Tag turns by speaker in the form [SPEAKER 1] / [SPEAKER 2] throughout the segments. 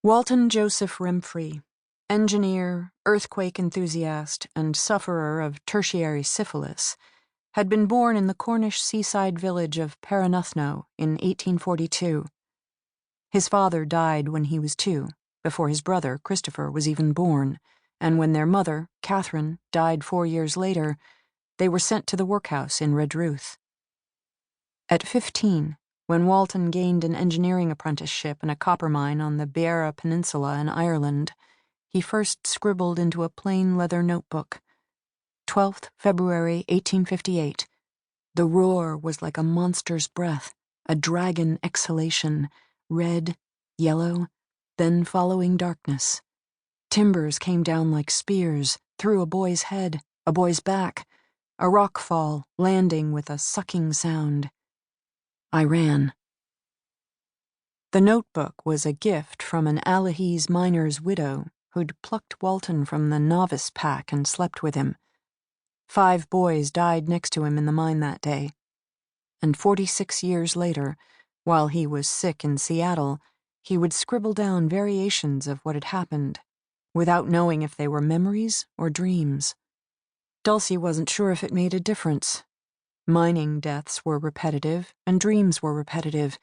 [SPEAKER 1] Walton Joseph Remfrey, engineer, earthquake enthusiast, and sufferer of tertiary syphilis, had been born in the Cornish seaside village of Perranuthnoe in 1842. His father died when he was 2, before his brother, Christopher, was even born, and when their mother, Catherine, died 4 years later, they were sent to the workhouse in Redruth. At 15, when Walton gained an engineering apprenticeship in a copper mine on the Beara Peninsula in Ireland, he first scribbled into a plain leather notebook. 12th February 1858. The roar was like a monster's breath, a dragon exhalation, red, yellow, then following darkness. Timbers came down like spears, through a boy's head, a boy's back, a rock fall, landing with a sucking sound. I ran. The notebook was a gift from an Alahese miner's widow who'd plucked Walton from the novice pack and slept with him. 5 boys died next to him in the mine that day. And 46 years later, while he was sick in Seattle, he would scribble down variations of what had happened, without knowing if they were memories or dreams. Dulcy wasn't sure if it made a difference. Mining deaths were repetitive, and dreams were repetitive,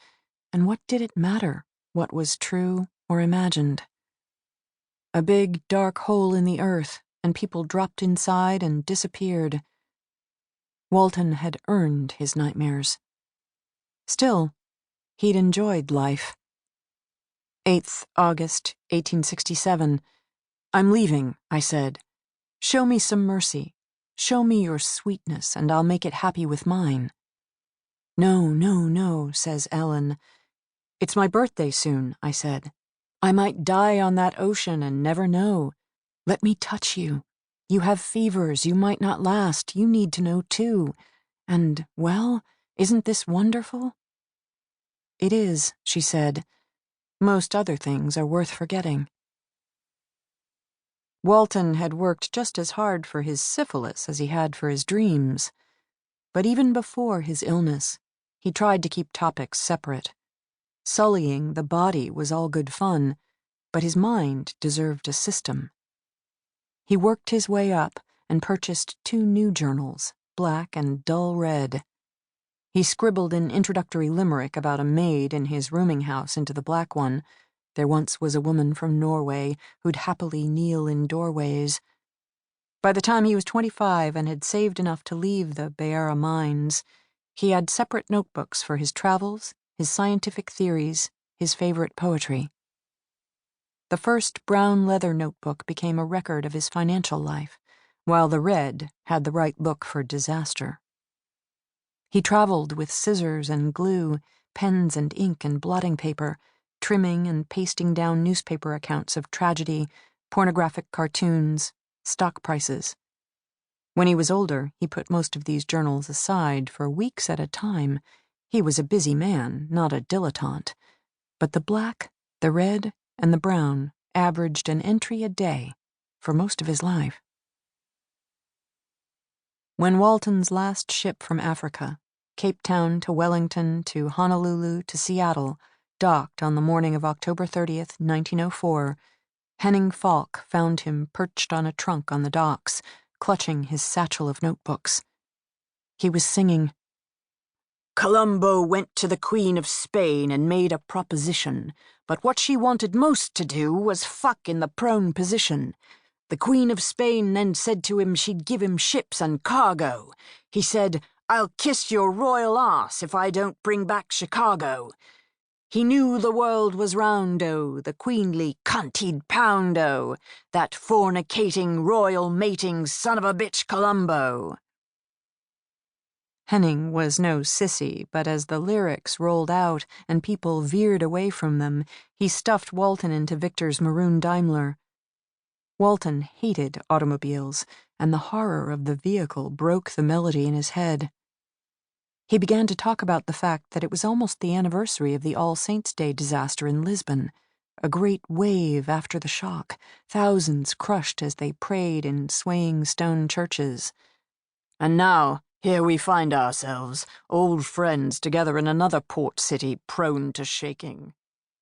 [SPEAKER 1] and what did it matter, what was true or imagined? A big, dark hole in the earth, and people dropped inside and disappeared. Walton had earned his nightmares. Still, he'd enjoyed life. 8th August, 1867. I'm leaving, I said. Show me some mercy. Show me your sweetness, and I'll make it happy with mine. No, no, no, says Ellen. It's my birthday soon, I said. I might die on that ocean and never know. Let me touch you. You have fevers, you might not last, you need to know too. And, well, isn't this wonderful? It is, she said. Most other things are worth forgetting. Walton had worked just as hard for his syphilis as he had for his dreams. But even before his illness, he tried to keep topics separate. Sullying the body was all good fun, but his mind deserved a system. He worked his way up and purchased 2 new journals, black and dull red. He scribbled an introductory limerick about a maid in his rooming house into the black one. There once was a woman from Norway who'd happily kneel in doorways. By the time he was 25 and had saved enough to leave the Beara mines, he had separate notebooks for his travels, his scientific theories, his favorite poetry. The first brown leather notebook became a record of his financial life, while the red had the right look for disaster. He traveled with scissors and glue, pens and ink and blotting paper, trimming and pasting down newspaper accounts of tragedy, pornographic cartoons, stock prices. When he was older, he put most of these journals aside for weeks at a time. He was a busy man, not a dilettante. But the black, the red, and the brown averaged an entry a day for most of his life. When Walton's last ship from Africa, Cape Town to Wellington to Honolulu to Seattle, docked on the morning of October 30th, 1904, Henning Falk found him perched on a trunk on the docks, clutching his satchel of notebooks. He was singing, Colombo went to the Queen of Spain and made a proposition, but what she wanted most to do was fuck in the prone position. The Queen of Spain then said to him she'd give him ships and cargo. He said, I'll kiss your royal arse if I don't bring back Chicago. He knew the world was round-o, the queenly cunt he'd pound-o, that fornicating, royal mating son of a bitch Colombo. Henning was no sissy, but as the lyrics rolled out and people veered away from them, he stuffed Walton into Victor's maroon Daimler. Walton hated automobiles, and the horror of the vehicle broke the melody in his head. He began to talk about the fact that it was almost the anniversary of the All Saints' Day disaster in Lisbon, a great wave after the shock, thousands crushed as they prayed in swaying stone churches. And now, here we find ourselves, old friends together in another port city prone to shaking.